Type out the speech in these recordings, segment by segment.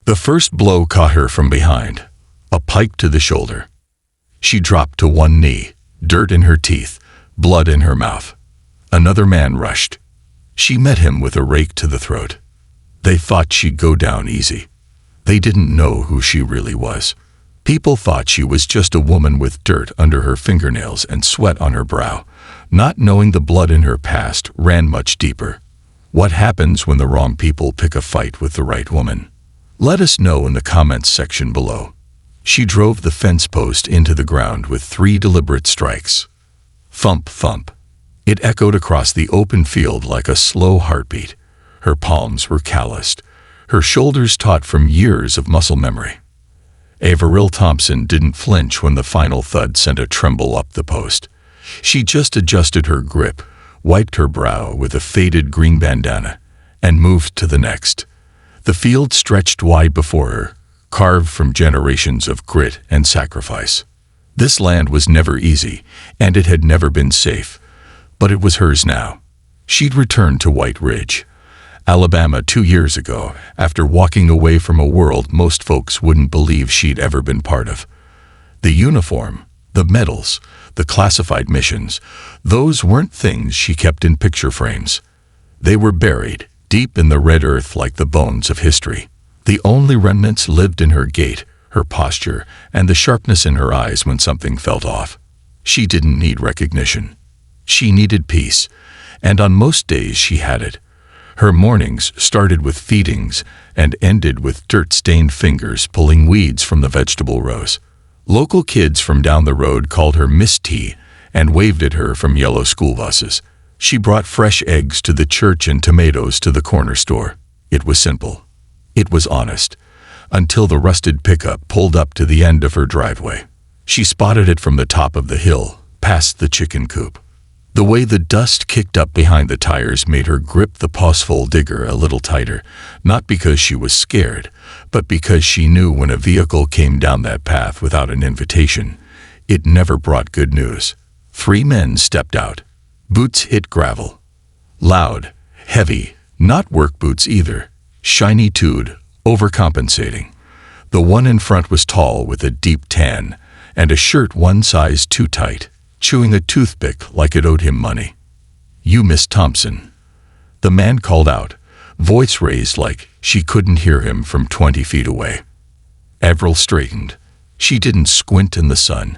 The first blow caught her from behind, a pike to the shoulder. She dropped to one knee, dirt in her teeth, blood in her mouth. Another man rushed. She met him with a rake to the throat. They thought she'd go down easy. They didn't know who she really was. People thought she was just a woman with dirt under her fingernails and sweat on her brow, not knowing the blood in her past ran much deeper. What happens when the wrong people pick a fight with the right woman? Let us know in the comments section below. She drove the fence post into the ground with 3 deliberate strikes. Thump, thump. It echoed across the open field like a slow heartbeat. Her palms were calloused, her shoulders taut from years of muscle memory. Averil Thompson didn't flinch when the final thud sent a tremble up the post. She just adjusted her grip, wiped her brow with a faded green bandana, and moved to the next. The field stretched wide before her, carved from generations of grit and sacrifice. This land was never easy, and it had never been safe, but it was hers now. She'd returned to White Ridge, Alabama 2 years ago, after walking away from a world most folks wouldn't believe she'd ever been part of. The uniform, the medals, the classified missions, those weren't things she kept in picture frames. They were buried deep in the red earth like the bones of history. The only remnants lived in her gait, her posture, and the sharpness in her eyes when something felt off. She didn't need recognition. She needed peace, and on most days she had it. Her mornings started with feedings and ended with dirt-stained fingers pulling weeds from the vegetable rows. Local kids from down the road called her Miss T and waved at her from yellow school buses. She brought fresh eggs to the church and tomatoes to the corner store. It was simple. It was honest. Until the rusted pickup pulled up to the end of her driveway. She spotted it from the top of the hill, past the chicken coop. The way the dust kicked up behind the tires made her grip the pauseful digger a little tighter, not because she was scared, but because she knew when a vehicle came down that path without an invitation, it never brought good news. 3 men stepped out. Boots hit gravel. Loud, heavy, not work boots either. Shiny toed, overcompensating. The one in front was tall with a deep tan, and a shirt one size too tight, chewing a toothpick like it owed him money. "You, Miss Thompson," the man called out, voice raised like she couldn't hear him from 20 feet away. Avril straightened. She didn't squint in the sun,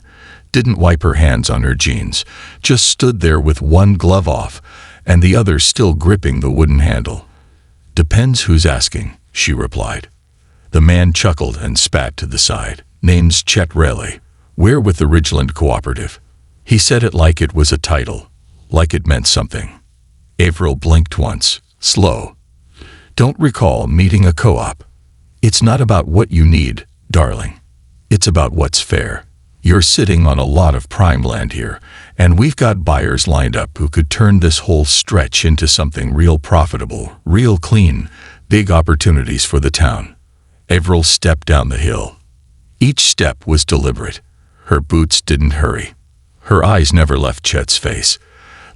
didn't wipe her hands on her jeans, just stood there with one glove off and the other still gripping the wooden handle. "Depends who's asking," she replied. The man chuckled and spat to the side. "Name's Chet Raleigh. We're with the Ridgeland Cooperative." He said it like it was a title, like it meant something. Avril blinked once, slow. "Don't recall meeting a co-op. It's not about what you need, darling. It's about what's fair. You're sitting on a lot of prime land here, and we've got buyers lined up who could turn this whole stretch into something real profitable, real clean, big opportunities for the town." Avril stepped down the hill. Each step was deliberate. Her boots didn't hurry. Her eyes never left Chet's face.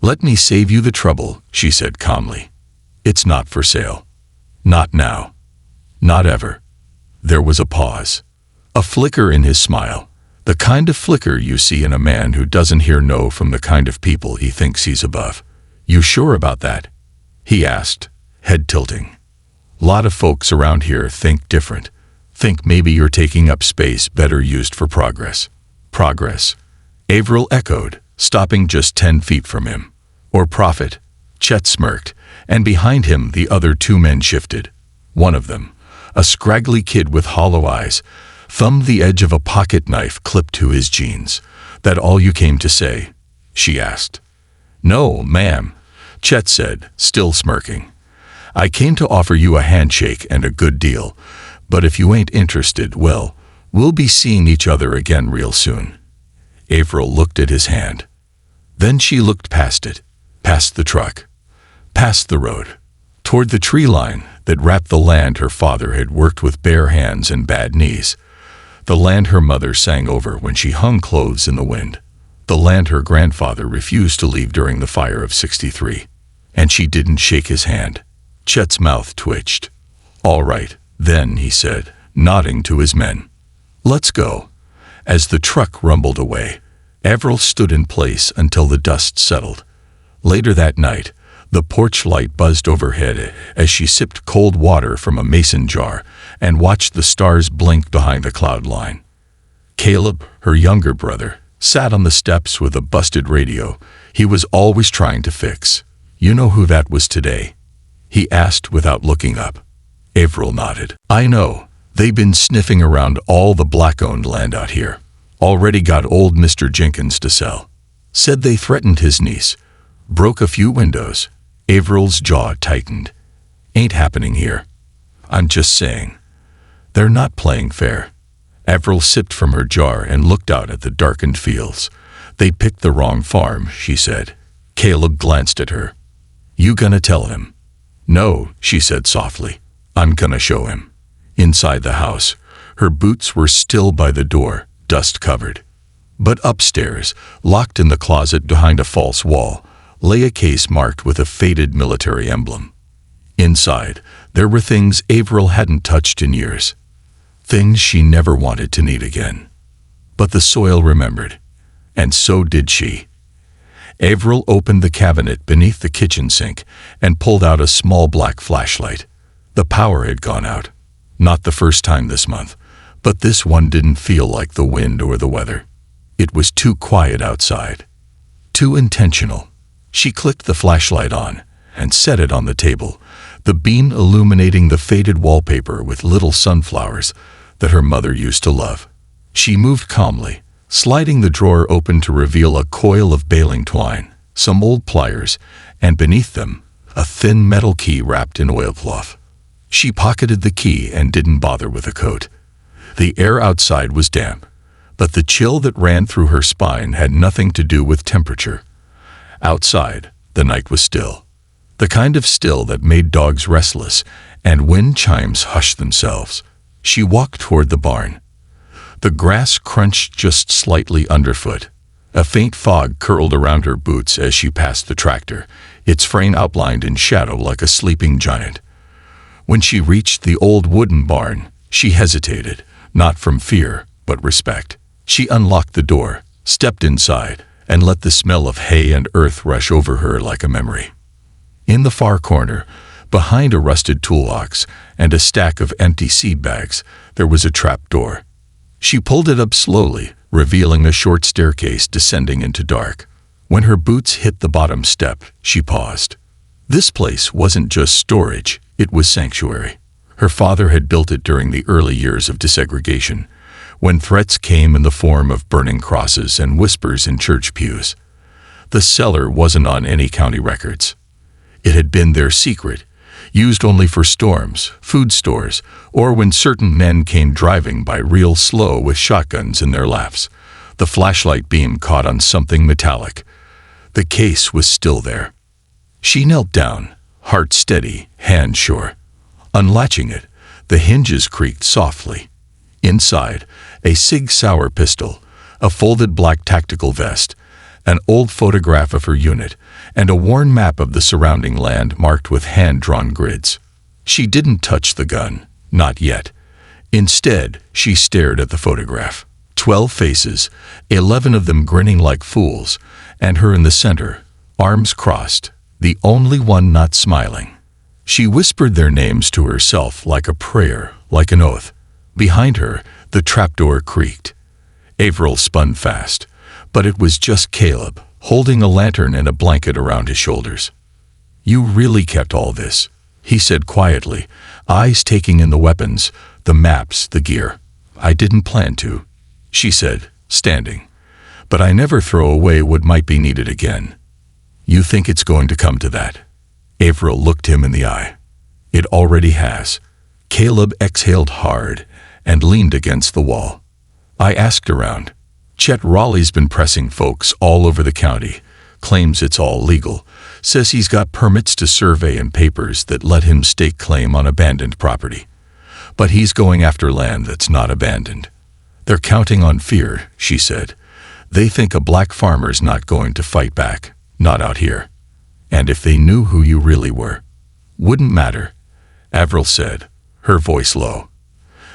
"Let me save you the trouble," she said calmly. "It's not for sale. Not now. Not ever." There was a pause. A flicker in his smile. The kind of flicker you see in a man who doesn't hear no from the kind of people he thinks he's above. "You sure about that?" he asked, head tilting. "Lot of folks around here think different. Think maybe you're taking up space better used for progress." "Progress?" Avril echoed, stopping just 10 feet from him. "Or profit?" Chet smirked, and behind him the other 2 men shifted. One of them, a scraggly kid with hollow eyes, thumbed the edge of a pocket knife clipped to his jeans. "That all you came to say?" she asked. "No, ma'am," Chet said, still smirking. "I came to offer you a handshake and a good deal, but if you ain't interested, well, we'll be seeing each other again real soon." Avril looked at his hand. Then she looked past it, past the truck, past the road, toward the tree line that wrapped the land her father had worked with bare hands and bad knees. The land her mother sang over when she hung clothes in the wind. The land her grandfather refused to leave during the fire of '63. And she didn't shake his hand. Chet's mouth twitched. "All right, then," he said, nodding to his men. "Let's go." As the truck rumbled away, Avril stood in place until the dust settled. Later that night, the porch light buzzed overhead as she sipped cold water from a mason jar and watched the stars blink behind the cloud line. Caleb, her younger brother, sat on the steps with a busted radio he was always trying to fix. "You know who that was today?" he asked without looking up. Avril nodded. "I know. They've been sniffing around all the black-owned land out here. Already got old Mr. Jenkins to sell. Said they threatened his niece. Broke a few windows." Avril's jaw tightened. "Ain't happening here. I'm just saying. They're not playing fair." Avril sipped from her jar and looked out at the darkened fields. "They picked the wrong farm," she said. Caleb glanced at her. "You gonna tell him?" "No," she said softly. "I'm gonna show him." Inside the house, her boots were still by the door, dust-covered. But upstairs, locked in the closet behind a false wall, lay a case marked with a faded military emblem. Inside, there were things Avril hadn't touched in years. Things she never wanted to need again. But the soil remembered. And so did she. Avril opened the cabinet beneath the kitchen sink and pulled out a small black flashlight. The power had gone out. Not the first time this month, but this one didn't feel like the wind or the weather. It was too quiet outside. Too intentional. She clicked the flashlight on and set it on the table, the beam illuminating the faded wallpaper with little sunflowers that her mother used to love. She moved calmly, sliding the drawer open to reveal a coil of baling twine, some old pliers, and beneath them, a thin metal key wrapped in oilcloth. She pocketed the key and didn't bother with a coat. The air outside was damp, but the chill that ran through her spine had nothing to do with temperature. Outside, the night was still. The kind of still that made dogs restless and wind chimes hush themselves. She walked toward the barn. The grass crunched just slightly underfoot. A faint fog curled around her boots as she passed the tractor, its frame outlined in shadow like a sleeping giant. When she reached the old wooden barn, she hesitated, not from fear, but respect. She unlocked the door, stepped inside, and let the smell of hay and earth rush over her like a memory. In the far corner, behind a rusted toolbox and a stack of empty seed bags, there was a trap door. She pulled it up slowly, revealing a short staircase descending into dark. When her boots hit the bottom step, she paused. This place wasn't just storage, it was sanctuary. Her father had built it during the early years of desegregation, when threats came in the form of burning crosses and whispers in church pews. The cellar wasn't on any county records. It had been their secret, used only for storms, food stores, or when certain men came driving by real slow with shotguns in their laps. The flashlight beam caught on something metallic. The case was still there. She knelt down, heart steady, hand sure. Unlatching it, the hinges creaked softly. Inside, a Sig Sauer pistol, a folded black tactical vest, an old photograph of her unit, and a worn map of the surrounding land marked with hand-drawn grids. She didn't touch the gun, not yet. Instead, she stared at the photograph. 12 faces, 11 of them grinning like fools, and her in the center, arms crossed, the only one not smiling. She whispered their names to herself like a prayer, like an oath. Behind her, the trapdoor creaked. Avril spun fast, but it was just Caleb, holding a lantern and a blanket around his shoulders. "You really kept all this," he said quietly, eyes taking in the weapons, the maps, the gear. "I didn't plan to," she said, standing. "But I never throw away what might be needed again." "You think it's going to come to that?" Avril looked him in the eye. "It already has." Caleb exhaled hard and leaned against the wall. "I asked around. Chet Raleigh's been pressing folks all over the county, claims it's all legal, says he's got permits to survey and papers that let him stake claim on abandoned property. But he's going after land that's not abandoned. They're counting on fear," she said. "They think a black farmer's not going to fight back, not out here. And if they knew who you really were, wouldn't matter," Avril said, her voice low.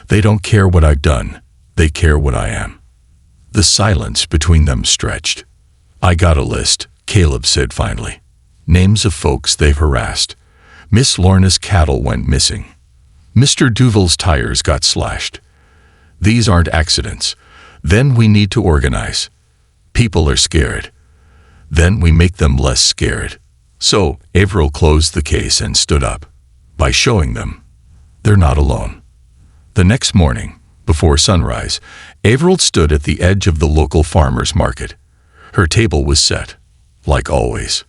They don't care what I've done. They care what I am. The silence between them stretched. I got a list, Caleb said finally. Names of folks they've harassed. Miss Lorna's cattle went missing. Mr. Duval's tires got slashed. These aren't accidents. Then we need to organize. People are scared. Then we make them less scared. So, Averill closed the case and stood up. By showing them, they're not alone. The next morning, before sunrise, Averill stood at the edge of the local farmer's market. Her table was set, like always.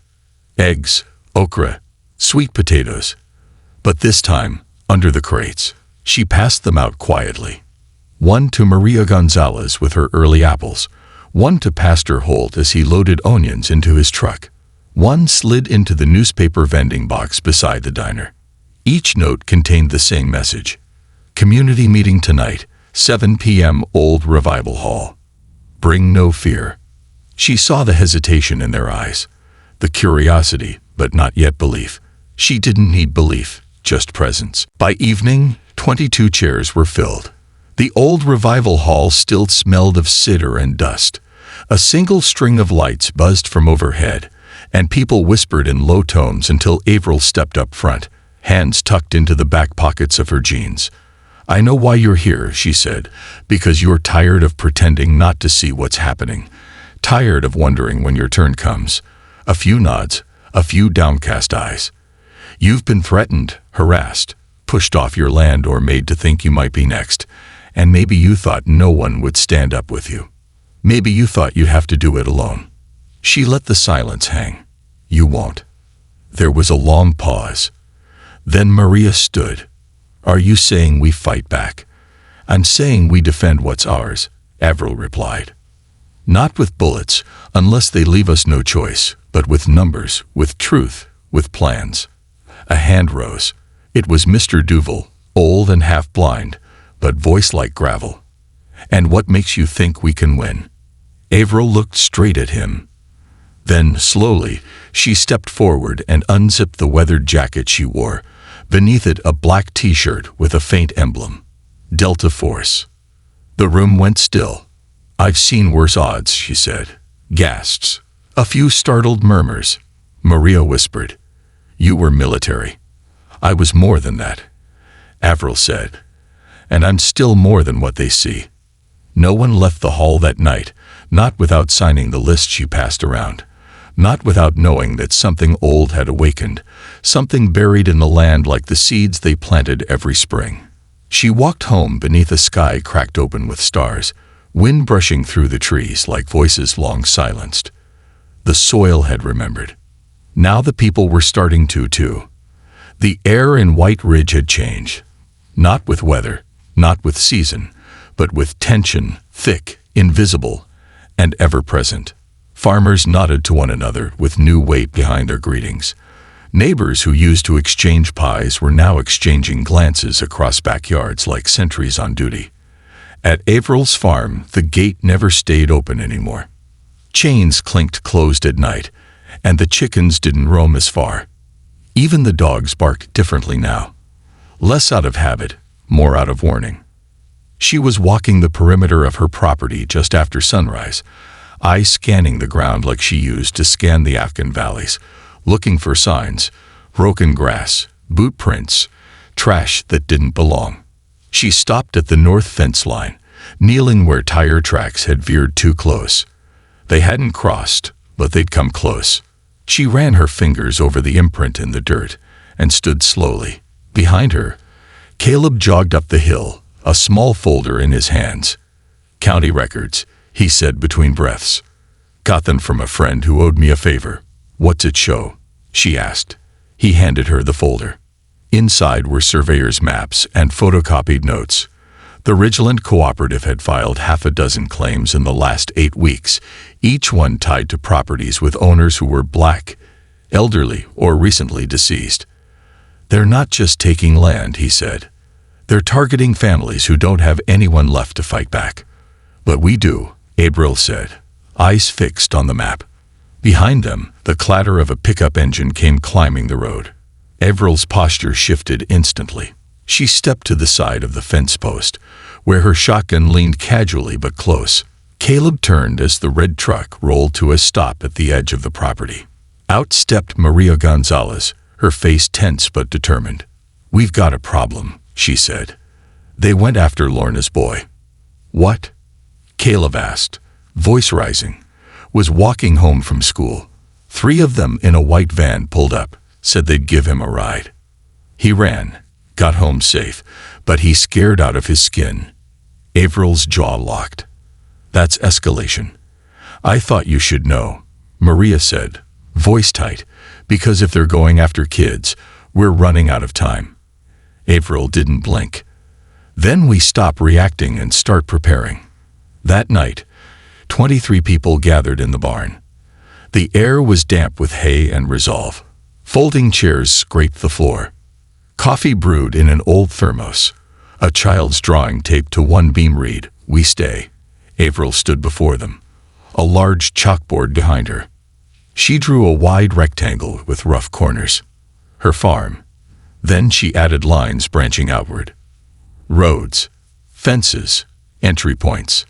Eggs, okra, sweet potatoes. But this time, under the crates, she passed them out quietly. One to Maria Gonzalez with her early apples, one to Pastor Holt as he loaded onions into his truck. One slid into the newspaper vending box beside the diner. Each note contained the same message. Community meeting tonight, 7 p.m. Old Revival Hall. Bring no fear. She saw the hesitation in their eyes, the curiosity, but not yet belief. She didn't need belief, just presence. By evening, 22 chairs were filled. The Old Revival Hall still smelled of cedar and dust. A single string of lights buzzed from overhead, and people whispered in low tones until Averill stepped up front, hands tucked into the back pockets of her jeans. I know why you're here, she said, because you're tired of pretending not to see what's happening. Tired of wondering when your turn comes. A few nods, a few downcast eyes. You've been threatened, harassed, pushed off your land or made to think you might be next. And maybe you thought no one would stand up with you. Maybe you thought you'd have to do it alone. She let the silence hang. You won't. There was a long pause. Then Maria stood. Are you saying we fight back? I'm saying we defend what's ours, Averill replied. Not with bullets, unless they leave us no choice, but with numbers, with truth, with plans. A hand rose. It was Mr. Duval, old and half-blind, but voice like gravel. And what makes you think we can win? Averill looked straight at him. Then, slowly, she stepped forward and unzipped the weathered jacket she wore. Beneath it, a black t-shirt with a faint emblem. Delta Force. The room went still. I've seen worse odds, she said. Gasps. A few startled murmurs. Maria whispered. You were military. I was more than that, Averill said. And I'm still more than what they see. No one left the hall that night, not without signing the list she passed around, not without knowing that something old had awakened, something buried in the land like the seeds they planted every spring. She walked home beneath a sky cracked open with stars, wind brushing through the trees like voices long silenced. The soil had remembered. Now the people were starting to, too. The air in White Ridge had changed, not with weather, not with season, but with tension, thick, invisible, and ever-present. Farmers nodded to one another with new weight behind their greetings. Neighbors who used to exchange pies were now exchanging glances across backyards like sentries on duty. At Averill's farm, the gate never stayed open anymore. Chains clinked closed at night, and the chickens didn't roam as far. Even the dogs barked differently now. Less out of habit, more out of warning. She was walking the perimeter of her property just after sunrise, eyes scanning the ground like she used to scan the Afghan valleys, looking for signs, broken grass, boot prints, trash that didn't belong. She stopped at the north fence line, kneeling where tire tracks had veered too close. They hadn't crossed, but they'd come close. She ran her fingers over the imprint in the dirt and stood slowly. Behind her, Caleb jogged up the hill, a small folder in his hands. County records, he said between breaths. Got them from a friend who owed me a favor. What's it show? She asked. He handed her the folder. Inside were surveyor's maps and photocopied notes. The Ridgeland Cooperative had filed 6 claims in the last 8 weeks, each one tied to properties with owners who were black, elderly, or recently deceased. They're not just taking land, he said. They're targeting families who don't have anyone left to fight back. But we do, Averill said, eyes fixed on the map. Behind them, the clatter of a pickup engine came climbing the road. Averill's posture shifted instantly. She stepped to the side of the fence post, where her shotgun leaned casually but close. Caleb turned as the red truck rolled to a stop at the edge of the property. Out stepped Maria Gonzalez, her face tense but determined. "We've got a problem," she said. "They went after Lorna's boy." "What?" Caleb asked, voice rising. "Was walking home from school. 3 of them in a white van pulled up, said they'd give him a ride. He ran, got home safe, but he's scared out of his skin." Avril's jaw locked. "That's escalation. I thought you should know," Maria said, voice tight, "because if they're going after kids, we're running out of time." Avril didn't blink. "Then we stop reacting and start preparing." That night, 23 people gathered in the barn. The air was damp with hay and resolve. Folding chairs scraped the floor. Coffee brewed in an old thermos. A child's drawing taped to one beam read, "We stay." Avril stood before them, a large chalkboard behind her. She drew a wide rectangle with rough corners. Her farm. Then she added lines branching outward. Roads, fences, entry points.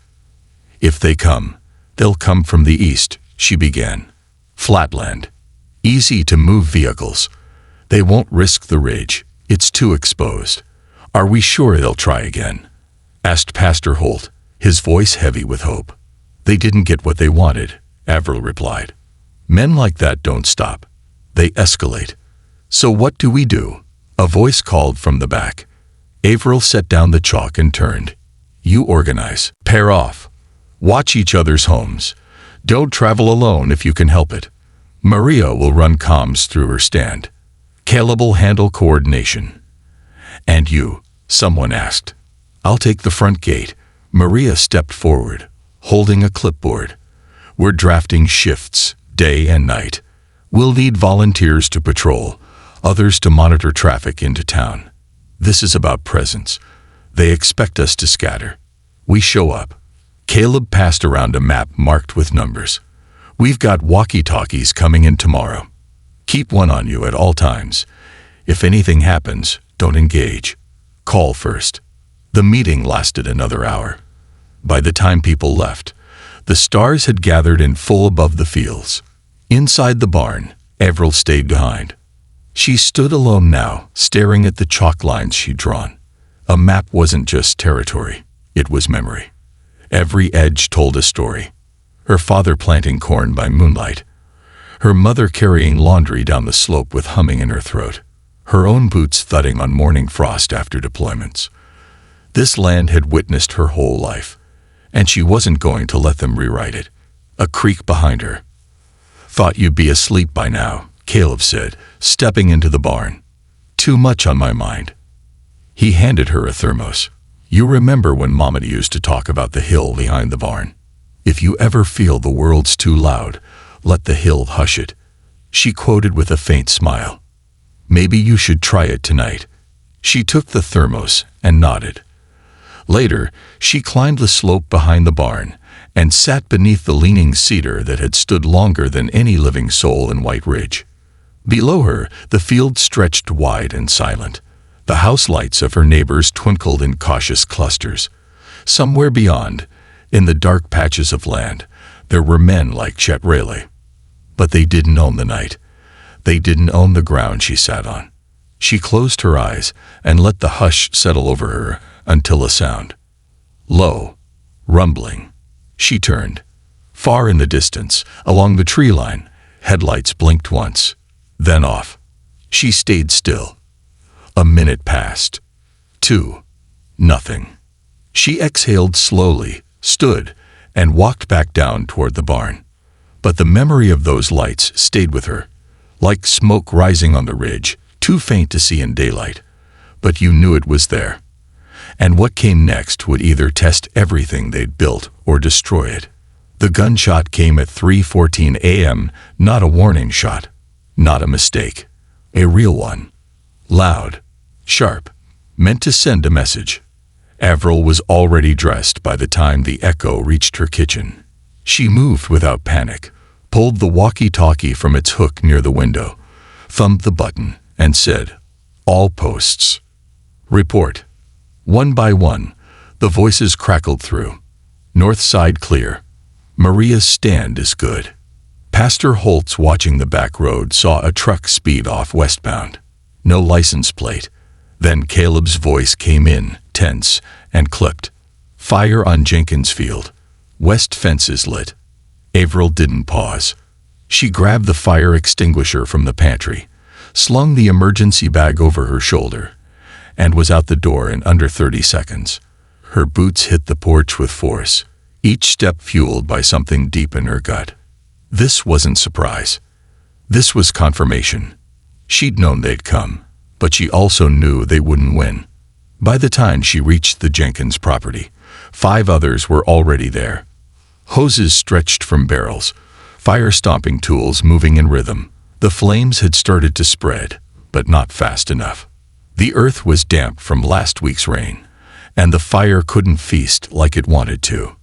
"If they come, they'll come from the east," she began. "Flatland. Easy to move vehicles. They won't risk the ridge. It's too exposed." "Are we sure they'll try again?" asked Pastor Holt, his voice heavy with hope. "They didn't get what they wanted," Avril replied. "Men like that don't stop. They escalate." "So what do we do?" a voice called from the back. Avril set down the chalk and turned. "You organize. Pair off. Watch each other's homes. Don't travel alone if you can help it. Maria will run comms through her stand. Caleb will handle coordination." "And you?" someone asked. "I'll take the front gate." Maria stepped forward, holding a clipboard. "We're drafting shifts, day and night. We'll need volunteers to patrol, others to monitor traffic into town. This is about presence. They expect us to scatter. We show up." Caleb passed around a map marked with numbers. "We've got walkie-talkies coming in tomorrow. Keep one on you at all times. If anything happens, don't engage. Call first." The meeting lasted another hour. By the time people left, the stars had gathered in full above the fields. Inside the barn, Avril stayed behind. She stood alone now, staring at the chalk lines she'd drawn. A map wasn't just territory, it was memory. Every edge told a story. Her father planting corn by moonlight. Her mother carrying laundry down the slope with humming in her throat. Her own boots thudding on morning frost after deployments. This land had witnessed her whole life, and she wasn't going to let them rewrite it. A creak behind her. "Thought you'd be asleep by now," Caleb said, stepping into the barn. "Too much on my mind." He handed her a thermos. "You remember when Mama used to talk about the hill behind the barn? If you ever feel the world's too loud, let the hill hush it," she quoted with a faint smile. "Maybe you should try it tonight." She took the thermos and nodded. Later, she climbed the slope behind the barn and sat beneath the leaning cedar that had stood longer than any living soul in White Ridge. Below her, the field stretched wide and silent. The house lights of her neighbors twinkled in cautious clusters. Somewhere beyond, in the dark patches of land, there were men like Chet Rayleigh. But they didn't own the night. They didn't own the ground she sat on. She closed her eyes and let the hush settle over her until a sound. Low, rumbling. She turned. Far in the distance, along the tree line, headlights blinked once, then off. She stayed still. A minute passed. 2. Nothing. She exhaled slowly, stood, and walked back down toward the barn. But the memory of those lights stayed with her, like smoke rising on the ridge, too faint to see in daylight. But you knew it was there. And what came next would either test everything they'd built or destroy it. The gunshot came at 3:14 a.m., not a warning shot, not a mistake, a real one. Loud, sharp, meant to send a message. Avril was already dressed by the time the echo reached her kitchen. She moved without panic, pulled the walkie-talkie from its hook near the window, thumbed the button, and said, "All posts. Report. One by one, the voices crackled through. North side clear. Maria's stand is good. Pastor Holtz, watching the back road, saw a truck speed off westbound. No license plate. Then Caleb's voice came in, tense and clipped. Fire on Jenkins Field. West fence is lit. Averill didn't pause. She grabbed the fire extinguisher from the pantry, slung the emergency bag over her shoulder, and was out the door in under 30 seconds. Her boots hit the porch with force, each step fueled by something deep in her gut. This wasn't surprise. This was confirmation. She'd known they'd come, but she also knew they wouldn't win. By the time she reached the Jenkins property, 5 others were already there. Hoses stretched from barrels, fire-stomping tools moving in rhythm. The flames had started to spread, but not fast enough. The earth was damp from last week's rain, and the fire couldn't feast like it wanted to.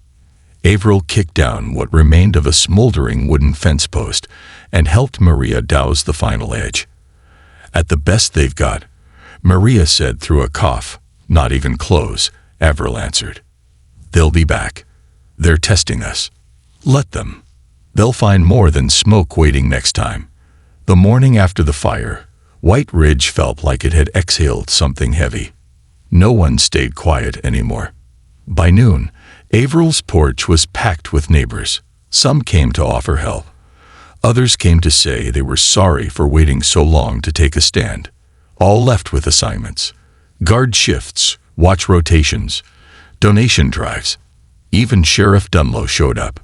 Averill kicked down what remained of a smoldering wooden fence post and helped Maria douse the final edge. At the best they've got, Maria said through a cough. Not even close, Averill answered. They'll be back. They're testing us. Let them. They'll find more than smoke waiting next time. The morning after the fire, White Ridge felt like it had exhaled something heavy. No one stayed quiet anymore. By noon, Averill's porch was packed with neighbors. Some came to offer help. Others came to say they were sorry for waiting so long to take a stand. All left with assignments. Guard shifts, watch rotations, donation drives. Even Sheriff Dunlow showed up.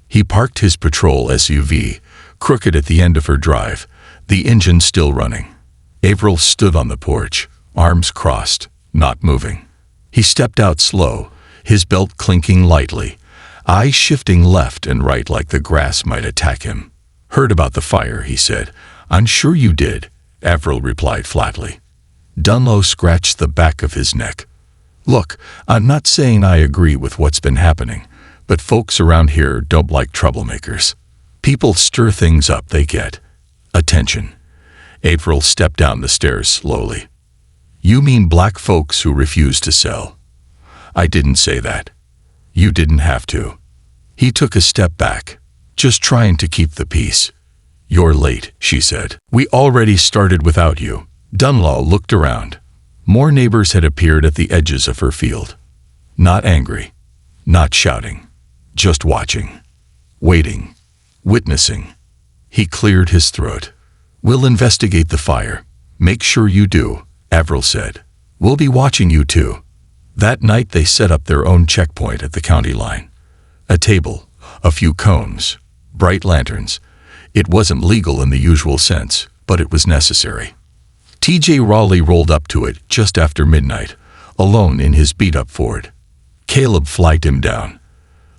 He parked his patrol SUV, crooked at the end of her drive, the engine still running. Averill stood on the porch, arms crossed, not moving. He stepped out slow, his belt clinking lightly, eyes shifting left and right like the grass might attack him. Heard about the fire, he said. I'm sure you did, Averill replied flatly. Dunlow scratched the back of his neck. Look, I'm not saying I agree with what's been happening, but folks around here don't like troublemakers. People stir things up, they get attention. Averill stepped down the stairs slowly. You mean black folks who refuse to sell? I didn't say that. You didn't have to. He took a step back, just trying to keep the peace. You're late, she said. We already started without you. Dunlow looked around. More neighbors had appeared at the edges of her field. Not angry, not shouting, just watching, waiting, witnessing. He cleared his throat. We'll investigate the fire. Make sure you do, Averill said. We'll be watching you too. That night they set up their own checkpoint at the county line. A table, a few cones, bright lanterns. It wasn't legal in the usual sense, but it was necessary. T.J. Raleigh rolled up to it just after midnight, alone in his beat-up Ford. Caleb flagged him down.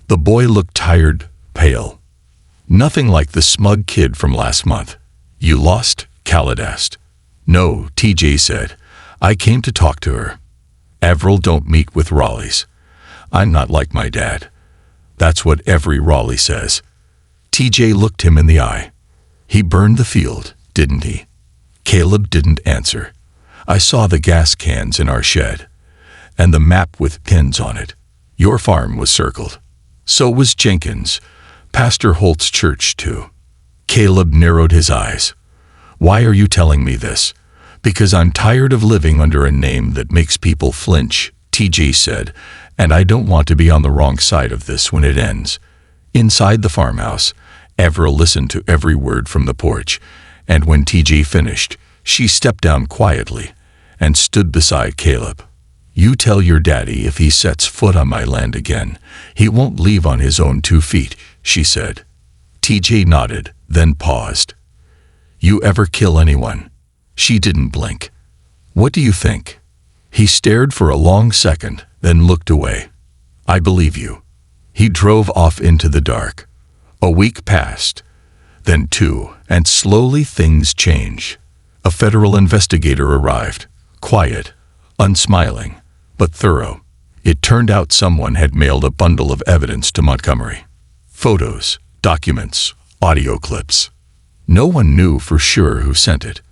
The boy looked tired, pale. Nothing like the smug kid from last month. You lost? Khaled asked. No, T.J. said. I came to talk to her. Averill don't meet with Raleighs. I'm not like my dad. That's what every Raleigh says. T.J. looked him in the eye. He burned the field, didn't he? Caleb didn't answer. I saw the gas cans in our shed, and the map with pins on it. Your farm was circled. So was Jenkins, Pastor Holt's church too. Caleb narrowed his eyes. Why are you telling me this? Because I'm tired of living under a name that makes people flinch, T.J. said, and I don't want to be on the wrong side of this when it ends. Inside the farmhouse, Averill listened to every word from the porch, and when T.J. finished, she stepped down quietly and stood beside Caleb. You tell your daddy if he sets foot on my land again, he won't leave on his own 2 feet, she said. T.J. nodded, then paused. You ever kill anyone? She didn't blink. What do you think? He stared for a long second, then looked away. I believe you. He drove off into the dark. A week passed, then 2, and slowly things changed. A federal investigator arrived, quiet, unsmiling, but thorough. It turned out someone had mailed a bundle of evidence to Montgomery. Photos, documents, audio clips. No one knew for sure who sent it.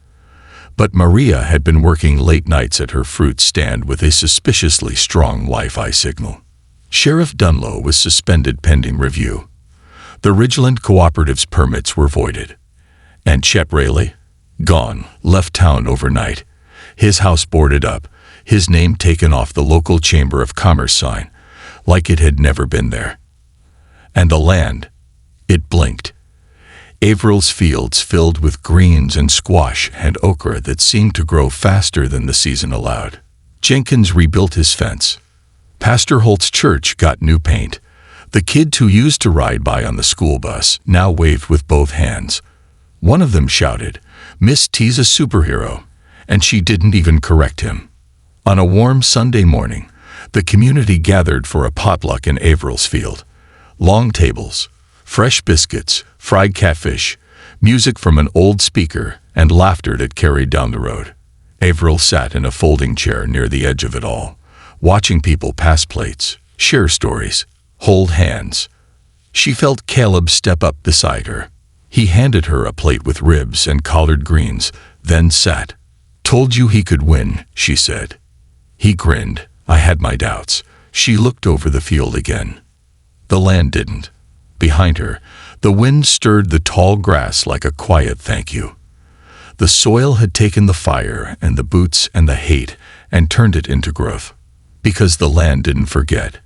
But Maria had been working late nights at her fruit stand with a suspiciously strong Wi-Fi signal. Sheriff Dunlow was suspended pending review. The Ridgeland Cooperative's permits were voided. And Chet Rayleigh? Gone, left town overnight. His house boarded up, his name taken off the local Chamber of Commerce sign, like it had never been there. And the land, it blinked. Averill's fields filled with greens and squash and okra that seemed to grow faster than the season allowed. Jenkins rebuilt his fence. Pastor Holt's church got new paint. The kids who used to ride by on the school bus now waved with both hands. One of them shouted, "Miss T's a superhero," and she didn't even correct him. On a warm Sunday morning, the community gathered for a potluck in Averill's field. Long tables, fresh biscuits, fried catfish, music from an old speaker, and laughter that carried down the road. Averill sat in a folding chair near the edge of it all, watching people pass plates, share stories, hold hands. She felt Caleb step up beside her. He handed her a plate with ribs and collard greens, then sat. "Told you he could win," she said. He grinned. "I had my doubts." She looked over the field again. The land didn't. Behind her, the wind stirred the tall grass like a quiet thank you. The soil had taken the fire and the boots and the hate and turned it into growth. Because the land didn't forget.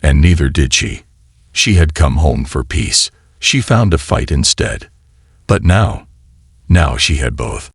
And neither did she. She had come home for peace. She found a fight instead. But now she had both.